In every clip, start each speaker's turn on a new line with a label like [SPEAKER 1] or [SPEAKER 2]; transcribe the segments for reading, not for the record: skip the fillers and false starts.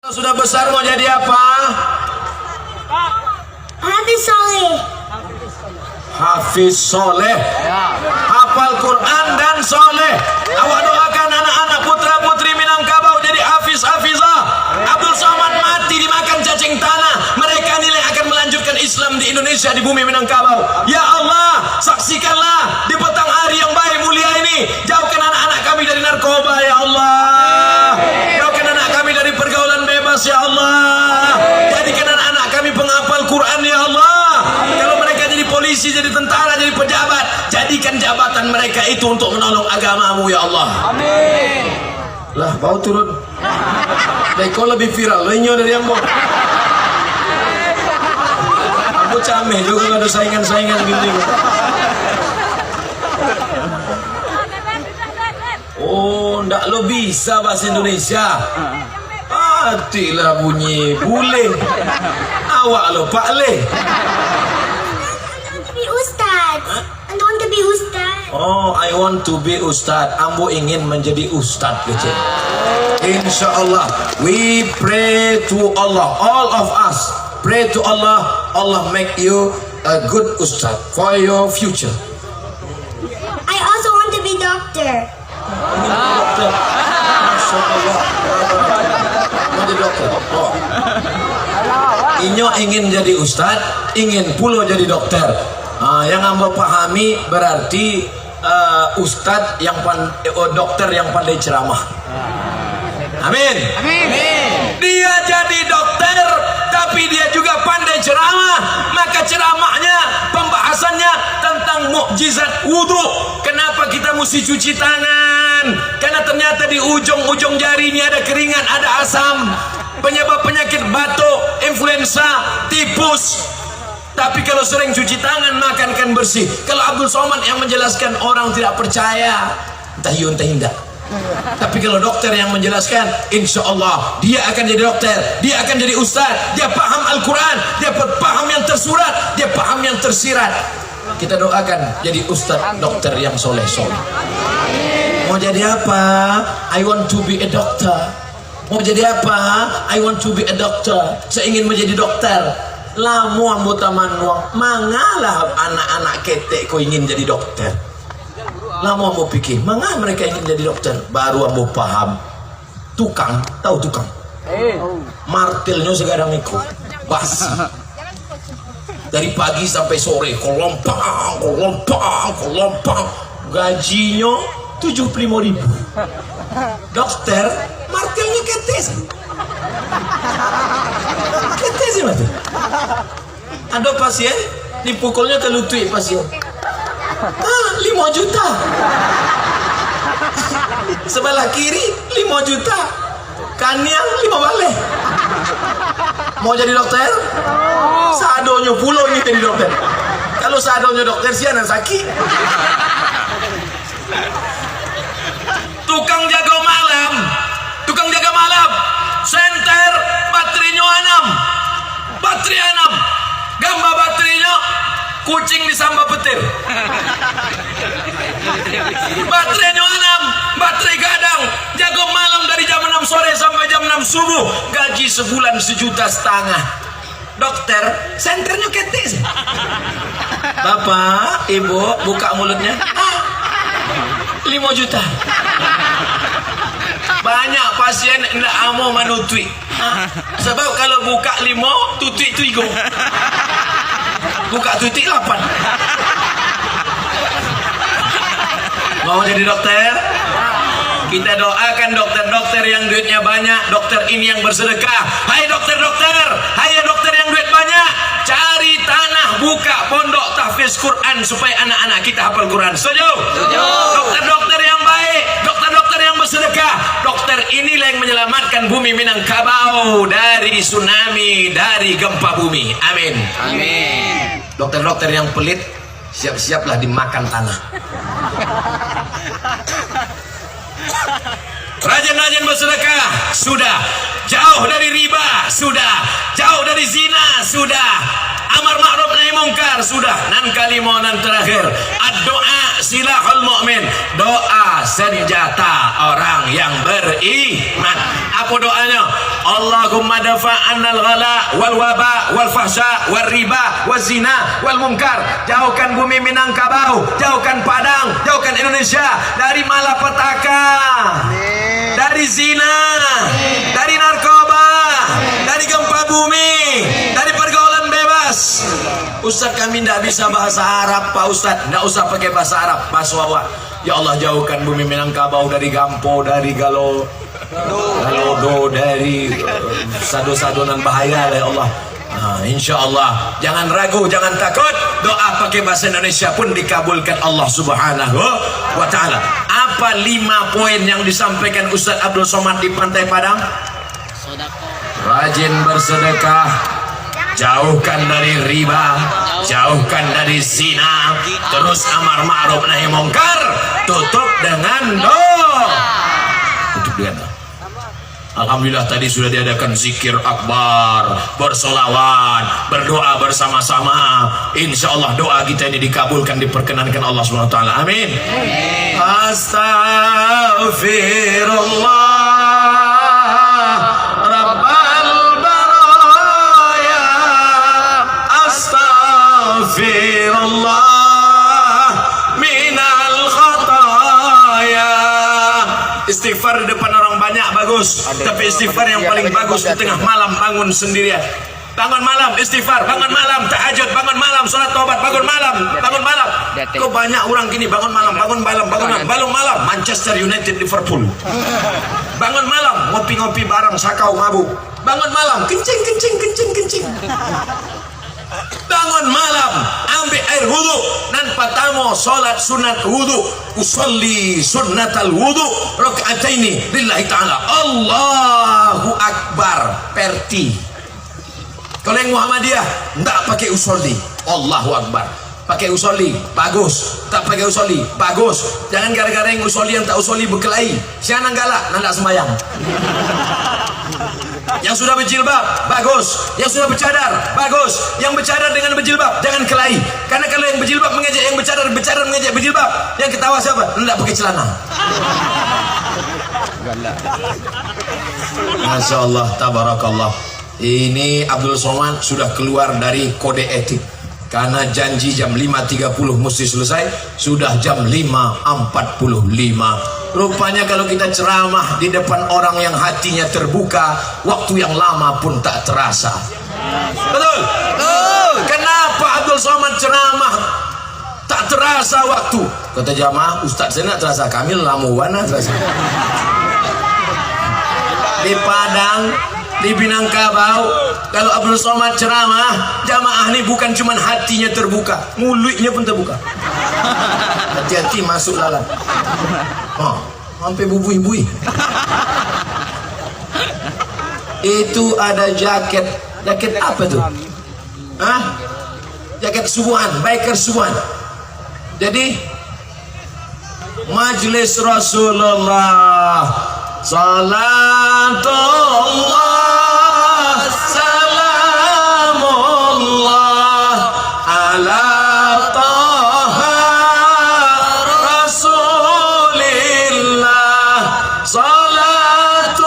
[SPEAKER 1] Sudah besar mau jadi apa?
[SPEAKER 2] Hafiz soleh.
[SPEAKER 1] Hafiz soleh, hafal Quran dan soleh. Awak doakan anak-anak putra putri Minangkabau jadi hafizah. Abdul Somad mati dimakan cacing tanah, mereka nilai akan melanjutkan Islam di Indonesia, di bumi Minangkabau. Ya Allah, saksikanlah di petang hari yang baik mulia ini, jauhkan anak-anak kami dari narkoba ya Allah, jauhkan anak kami dari pergaulan bebas ya Allah, jadikan anak-anak kami penghafal Quran ya Allah. Kalau mereka jadi polisi, jadi tentara, jadi pejabat, jadikan jabatan mereka itu untuk menolong agamamu ya Allah.
[SPEAKER 3] Amin.
[SPEAKER 1] Lah bau turun. Kau lebih viral lo inyo dari ambo. Ambo cameh juga ada saingan-saingan gini. Oh, ndak lo bisa bahasa Indonesia. Matilah bunyi bule. Awak lo Pak Le.
[SPEAKER 2] I want to be ustad.
[SPEAKER 1] Oh, I want to be ustad. Ambo ingin menjadi ustad kecil. Insyaallah, we pray to Allah. All of us pray to Allah. Allah make you a good ustad for your future.
[SPEAKER 2] I also want to be doctor.
[SPEAKER 1] Dokter. Masyaallah. Menjadi dokter. Oh. Inyo ingin jadi ustad, ingin pula jadi dokter. Yang ambo pahami berarti ustad yang dokter yang pandai ceramah. Amin. Amin. Dia jadi dokter, tapi dia juga pandai ceramah. Maka ceramahnya, pembahasannya tentang mukjizat wudhu. Kenapa kita mesti cuci tangan? Karena ternyata di ujung-ujung jari ini ada keringat, ada asam. Penyebab penyakit batuk, influenza, tipus. Tapi kalau sering cuci tangan, makan kan bersih. Kalau Abdul Somad yang menjelaskan, orang tidak percaya, entah iya entah tidak. Tapi kalau dokter yang menjelaskan, insya Allah dia akan jadi dokter, dia akan jadi ustaz, dia paham Al-Quran, dia paham yang tersurat, dia paham yang tersirat. Kita doakan jadi ustaz dokter yang soleh-soleh. Mau jadi apa? I want to be a doctor. Mau jadi apa? I want to be a doctor. Saya ingin menjadi dokter. Lamu anggota manuang, mangalah anak-anak ketek kau ingin jadi dokter. Lama mau pikir, mengapa mereka ingin jadi dokter? Baru ambo paham. Tukang, tahu tukang? Martilnya sekarang ikut basi. Dari pagi sampai sore, kolompang. Gajinya 75.000. Dokter, martilnya ketes. Ketes mati. Ada pasien, dipukulnya telutui pasien. 5 juta. Sebelah kiri 5 juta. Kaniang 5 balik. Mau jadi dokter? Sadonya pulau ini jadi dokter. Kalau sadonya dokter sih anak sakit. Tukang jaga malam. Senter baterainya 6. Baterai 6. Gambar baterainya kucing disambah petir. Baterainya 6, baterai gadang, jago malam dari jam 6 sore sampai jam 6 subuh, gaji sebulan 1,5 juta. Dokter, senternya ketis. Bapak, ibu, buka mulutnya. 5 juta. Banyak pasien tidak mau manutui. Sebab kalau buka 5, tutui itu igo. Buka tutik 8. Mau jadi dokter? Kita doakan dokter-dokter yang duitnya banyak, dokter ini yang bersedekah. Hai dokter-dokter, hai dokter yang duit banyak, cari tanah, buka pondok tahfiz Quran supaya anak-anak kita hafal Quran. Setuju? Dokter-dokter yang baik, dokter-dokter yang bersedekah. Dokter inilah yang menyelamatkan bumi Minangkabau dari tsunami, dari gempa bumi. Amin. Amin. Dokter-dokter yang pelit, siap-siaplah dimakan tanah. Rajin-rajin bersedekah, sudah. Jauh dari riba, sudah. Jauh dari zina, sudah. amar ma'ruf nahi mungkar sudah. Nan kalimo nan terakhir, doa silahul mu'min, doa senjata orang yang beriman. Apa doanya? Allahumma dafa'annal ghala wal waba wal fahsya wal riba wal zina wal munkar. Jauhkan bumi Minangkabau, jauhkan Padang, jauhkan Indonesia dari malapetaka, dari zina, dari narkoba, dari gempa bumi, dari pergaulan bebas. Ustaz, kami tidak bisa bahasa Arab, Pak Ustaz. Tidak usah pakai bahasa Arab, bahasa Wawa. Ya Allah, jauhkan bumi Minangkabau dari Gampo, dari Galodo, dari sado-sadonan bahaya ya Allah. Nah, insya Allah jangan ragu, jangan takut. Doa pakai bahasa Indonesia pun dikabulkan Allah Subhanahu wa Ta'ala. Apa 5 poin yang disampaikan Ustaz Abdul Somad di Pantai Padang? Rajin bersedekah, jauhkan dari riba, jauhkan dari zina, terus amar ma'ruf nahi mungkar, tutup dengan doa. Tutup dengan doa. Alhamdulillah tadi sudah diadakan zikir akbar, bersolawat, berdoa bersama-sama. Insya Allah doa kita ini dikabulkan, diperkenankan Allah SWT. Amin. Astaghfirullah Rabbal baraya, astaghfirullah minal khataya. Istighfar di depan orang banyak bagus, tapi istighfar yang paling bagus di tengah malam bangun sendirian. Bangun malam istighfar, bangun malam tahajud, bangun malam salat taubat, bangun malam, bangun malam. Kok banyak orang gini bangun malam, bangun malam, bangun malam, bangun malam. Manchester United, Liverpool. Bangun malam ngopi-ngopi bareng sakau mabuk. Bangun malam kencing. Bangun malam ambil air wudu nan patamo salat sunat wudu, usolli sunnatal wudu rakaataini lillahi ta'ala. Allahu akbar perti. Kalau yang Muhammadiyah enggak pakai usolli, Allahu akbar. Pakai usolli bagus, tak pakai usolli bagus. Jangan gara-gara yang usolli yang tak usolli berkelahi. Siapa galak nak sembahyang. Yang sudah berjilbab bagus, yang sudah bercadar bagus. Yang bercadar dengan berjilbab jangan kelahi. Karena kalau yang berjilbab mengejek yang bercadar, bercadar mengejek berjilbab, yang ketawa siapa? Hendak pakai celana. Masya Allah, tabarakallah. Ini Abdul Somad sudah keluar dari kode etik. Karena janji jam 5.30 mesti selesai, sudah jam 5.45. Rupanya kalau kita ceramah di depan orang yang hatinya terbuka, waktu yang lama pun tak terasa. Betul? Kenapa Abdul Somad ceramah tak terasa waktu? Kata jamaah, Ustaz saya nak terasa, kami lamuan terasa. Di Padang, di Minangkabau, kalau Abdul Somad ceramah, jamaah ini bukan cuma hatinya terbuka, mulutnya pun terbuka. Hati-hati masuk lalat. Sampai bubui-bui. Itu ada jaket. Jaket apa tuh? Jaket subuhan, biker subuhan. Jadi Majlis Rasulullah Salatullah Salamullah ala Taha Rasulillah. Salatullah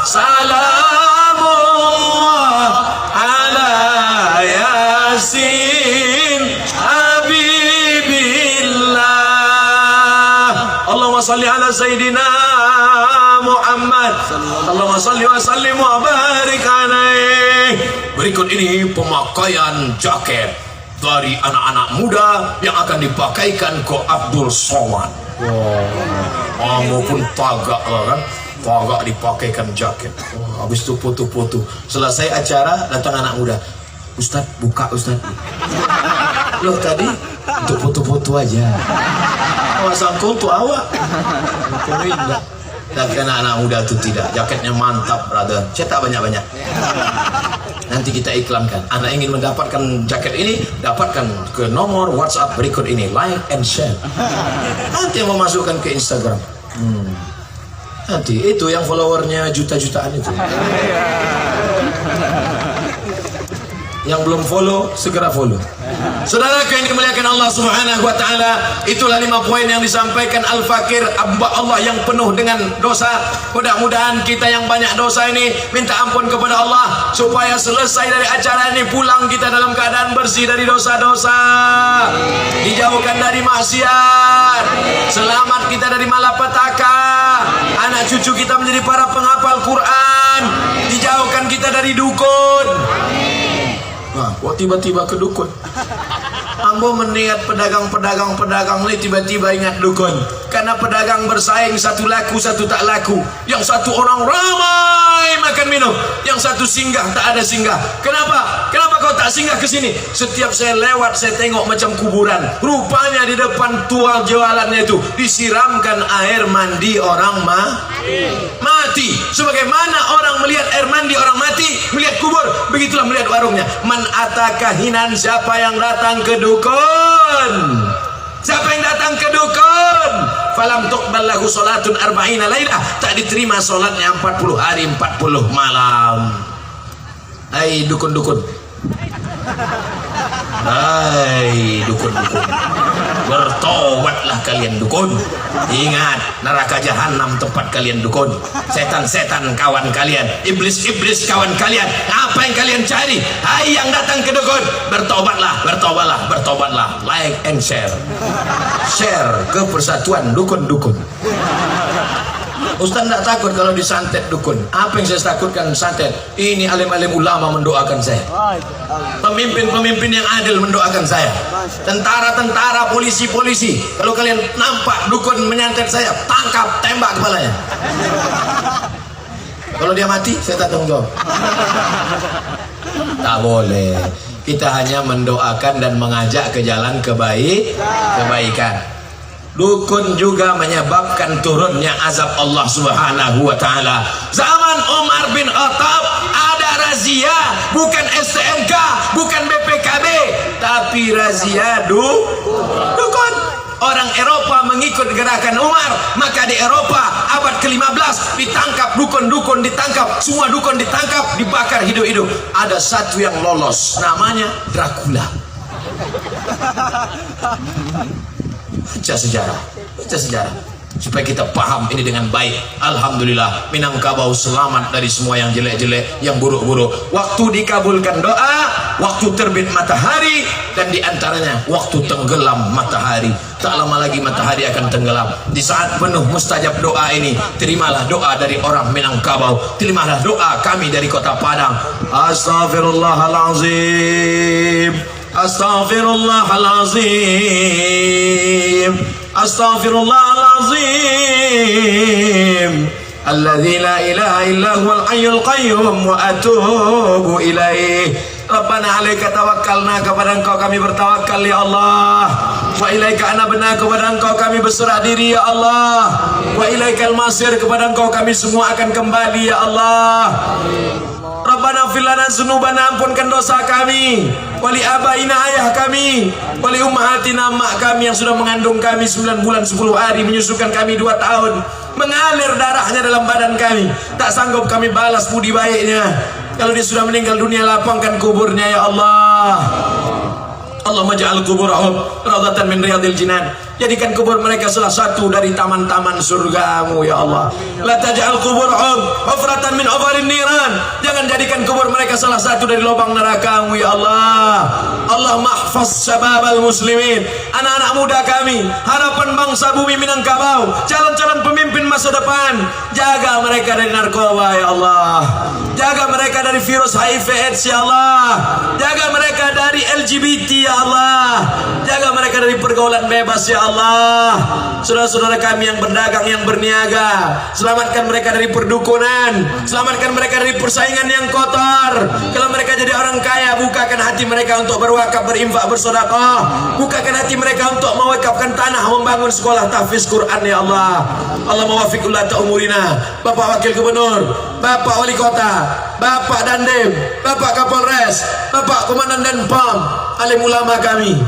[SPEAKER 1] Salamullah ala Yasin Habibillah. Allahumma salli ala Sayyidina Muhammad. Allahumma salli wa sallim wa barik alaih. Berikut ini pemakaian jaket dari anak-anak muda yang akan dipakaikan ke Abdul Somad. Maupun tagak kan, tagak dipakaikan jaket. Habis itu foto-foto. Selesai acara datang anak muda. Ustaz buka Ustaz. Loh tadi untuk foto-foto aja. Sangkul untuk awak. Dan anak muda itu tidak, jaketnya mantap brother, cetak banyak-banyak. Nanti kita iklankan. Anda ingin mendapatkan jaket ini, dapatkan ke nomor WhatsApp berikut ini, like and share. Nanti yang memasukkan ke Instagram. Nanti itu yang followernya juta-jutaan itu. Yang belum follow, segera follow. Saudaraku yang dimuliakan Allah Subhanahu wa taala, itulah 5 poin yang disampaikan Al-Fakir, hamba Allah yang penuh dengan dosa. Mudah-mudahan kita yang banyak dosa ini minta ampun kepada Allah supaya selesai dari acara ini pulang kita dalam keadaan bersih dari dosa-dosa, dijauhkan dari maksiat, selamat kita dari malapetaka, anak cucu kita menjadi para penghafal Quran, dijauhkan kita dari dukun. Nah, kok tiba-tiba ke dukun? Ambo melihat pedagang ini tiba-tiba ingat dukun. Karena pedagang bersaing, satu laku satu tak laku. Yang satu orang ramai makan minum, yang satu singgah tak ada singgah. Kenapa? Kenapa kau tak singgah ke sini? Setiap saya lewat saya tengok macam kuburan. Rupanya di depan tual jualannya itu disiramkan air mandi orang mati. Sebagaimana orang melihat air mandi orang mati, melihat kubur, begitulah melihat warungnya. Man atakahinan, siapa yang datang ke dukun? Siapa yang datang ke dukun? Falam tuqbal lahu salatun arba'ina lailah, tak diterima salatnya 40 hari 40 malam. Hai dukun-dukun. Hai dukun-dukun. Bertobatlah kalian dukun. Ingat, neraka jahanam tempat kalian dukun. Setan-setan kawan kalian, iblis-iblis kawan kalian. Apa yang kalian cari? Hai yang datang ke dukun, bertobatlah. Like and share. Share ke persatuan dukun-dukun. Ustaz tidak takut kalau disantet dukun. Apa yang saya takutkan santet? Ini alim-alim ulama mendoakan saya. Pemimpin-pemimpin yang adil mendoakan saya. Tentara-tentara, polisi-polisi. Kalau kalian nampak dukun menyantet saya, tangkap, tembak kepalanya. Kalau dia mati, saya tak tanggung jawab. Tak boleh. Kita hanya mendoakan dan mengajak ke jalan kebaikan. Dukun juga menyebabkan turunnya azab Allah Subhanahu wa taala. Zaman Umar bin Khattab ada razia, bukan STNK, bukan BPKB, tapi razia dukun. Orang Eropa mengikut gerakan Umar, maka di Eropa abad ke-15 ditangkap dukun-dukun, ditangkap, semua dukun ditangkap, dibakar hidup-hidup. Ada satu yang lolos, namanya Dracula. Baca sejarah supaya kita paham ini dengan baik. Alhamdulillah, Minangkabau selamat dari semua yang jelek-jelek, yang buruk-buruk. Waktu dikabulkan doa, waktu terbit matahari, dan diantaranya waktu tenggelam matahari. Tak lama lagi matahari akan tenggelam. Di saat penuh mustajab doa ini, terimalah doa dari orang Minangkabau, terimalah doa kami dari Kota Padang. Astaghfirullahalazim, astaghfirullahalazim, astaghfirullahalazim, alladzi la ilaha illa huwal hayyul qayyum wa atubu ilaih. Rabbana alaika tawakkalna, kepada Engkau kami bertawakal ya Allah. Wa ilaika anabna, kepada Engkau kami berserah diri ya Allah. Wa ilaikal masir, kepada Engkau kami semua akan kembali ya Allah. Rabbana fil lana dzunubana, ampunkan dosa kami, wali abaina, ayah kami, wali ummahatina, mak kami yang sudah mengandung kami 9 bulan 10 hari, menyusukan kami 2 tahun, mengalir darahnya dalam badan kami, tak sanggup kami balas budi baiknya. Kalau dia sudah meninggal dunia, lapangkan kuburnya ya Allah. Allahumma ja'al kuburahum radatan min riyadil jinan, jadikan kubur mereka salah satu dari taman-taman surgamu ya Allah. La taj'al kuburahum hufratan min hufarin niran, jangan jadikan kubur mereka salah satu dari lubang nerakamu ya Allah. Allahumma ihfaz syababal muslimin, anak-anak muda kami, harapan bangsa bumi Minangkabau, calon-calon pemimpin masa depan. Jaga mereka dari narkoba ya Allah, jaga mereka dari virus HIV AIDS ya Allah, jaga mereka dari LGBT ya Allah, jaga mereka dari pergaulan bebas ya Allah. Saudara-saudara kami yang berdagang, yang berniaga, selamatkan mereka dari perdukunan, selamatkan mereka dari persaingan yang kotor. Kalau mereka jadi orang kaya, bukakan hati mereka untuk berwakaf, berinfak, bersedekah. Bukakan hati mereka untuk mewakafkan tanah, membangun sekolah tahfiz Quran ya Allah. Allah mawafiqul lata umurina. Bapak Wakil Gubernur, Bapak Wali Kota, Bapak Dandim, Bapak Kapolres, Bapak Komandan Denpom, alim ulama kami,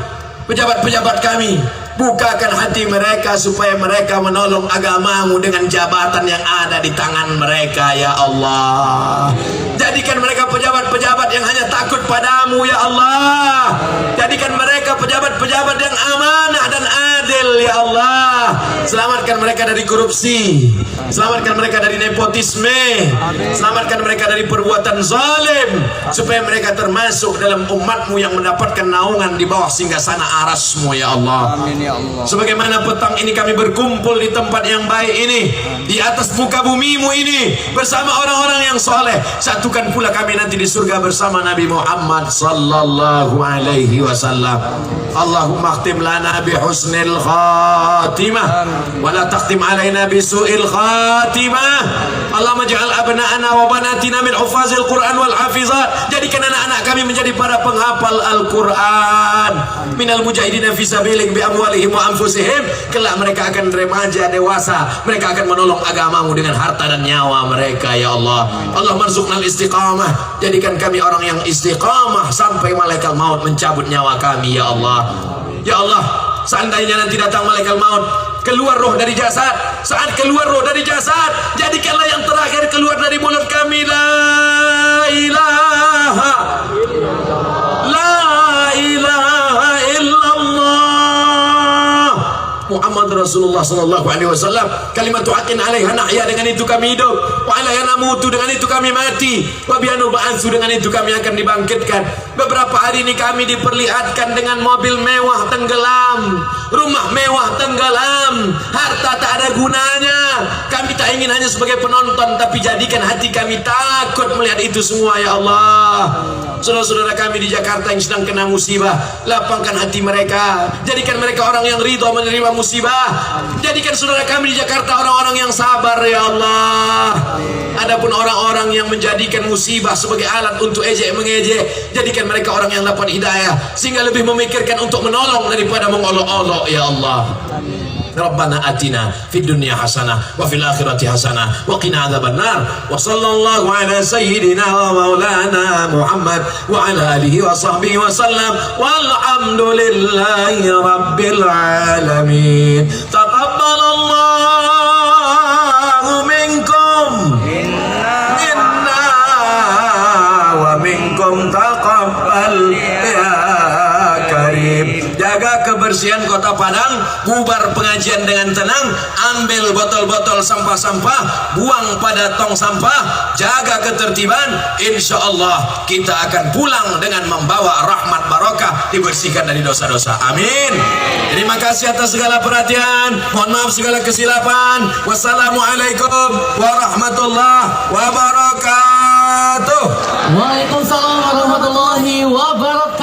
[SPEAKER 1] pejabat-pejabat kami, bukakan hati mereka supaya mereka menolong agamamu dengan jabatan yang ada di tangan mereka ya Allah. Jadikan mereka pejabat-pejabat pejabat-pejabat yang hanya takut padamu ya Allah. Jadikan mereka pejabat-pejabat yang amanah dan adil ya Allah. Selamatkan mereka dari korupsi, selamatkan mereka dari nepotisme, selamatkan mereka dari perbuatan zalim, supaya mereka termasuk dalam umatmu yang mendapatkan naungan di bawah singgasana arasmu ya Allah.
[SPEAKER 3] Amin ya Allah.
[SPEAKER 1] Sebagaimana petang ini kami berkumpul di tempat yang baik ini, di atas muka bumimu ini, bersama orang-orang yang soleh, satukan pula kami nanti di surga bersama Nabi Muhammad sallallahu alaihi wasallam. Allahumma khtim lana bi husnil khatimah wa la takhtim alaina bi su'il khatimah. Allahumma ja'al abna'ana wa banatina min hufazil Qur'an wal hafizat. Jadikan anak-anak kami menjadi para penghafal Al-Qur'an, minal mujahidina fi sabilik bi amwalihim wa anfusihim. Kelak mereka akan remaja dewasa, mereka akan menolong agamamu dengan harta dan nyawa mereka ya Allah. Allah marzuqnal istiqamah, jadikan kami orang yang istiqamah sampai malaikat maut mencabut nyawa kami ya Allah. Ya Allah, seandainya nanti datang malaikat maut, keluar roh dari jasad, saat keluar roh dari jasad, jadikanlah yang terakhir keluar dari mulut kami la ilaha illallah Muhammad Rasulullah sallallahu alaihi wasallam. Kalimat haqqin 'alaiha nahya, dengan itu kami hidup, wa 'alaiha namutu, dengan itu kami mati, wa bi'anu ba'atsu, dengan itu kami akan dibangkitkan. Beberapa hari ini kami diperlihatkan dengan mobil mewah tenggelam, rumah mewah tenggelam, harta tak ada gunanya. Kami tak ingin hanya sebagai penonton, tapi jadikan hati kami takut melihat itu semua ya Allah. Saudara-saudara kami di Jakarta yang sedang kena musibah, lapangkan hati mereka, jadikan mereka orang yang ridha menerima musibah. Jadikan saudara kami di Jakarta orang-orang yang sabar ya Allah. Adapun orang-orang yang menjadikan musibah sebagai alat untuk ejek mengejek, jadikan mereka orang yang dapat hidayah, sehingga lebih memikirkan untuk menolong daripada mengolok-olok ya Allah. Rabbana atina fid dunya hasanah wa fil akhirati hasanah wa qina adzabannar. Wa sallallahu ala sayyidina wa maulana Muhammad wa ala alihi wa sahbihi wa sallam. Walhamdulillahi rabbil alamin. Taqabbalallahu minkum minna wa minkum taqabbal ya karim. Jaga kebersihan Kota Padang, bubar pengajian dengan tenang, ambil botol-botol sampah-sampah, buang pada tong sampah, jaga ketertiban. Insya Allah kita akan pulang dengan membawa rahmat barokah, dibersihkan dari dosa-dosa. Amin. Terima kasih atas segala perhatian, mohon maaf segala kesilapan. Wassalamualaikum warahmatullahi wabarakatuh.
[SPEAKER 3] Waalaikumsalam warahmatullahi wabarakatuh.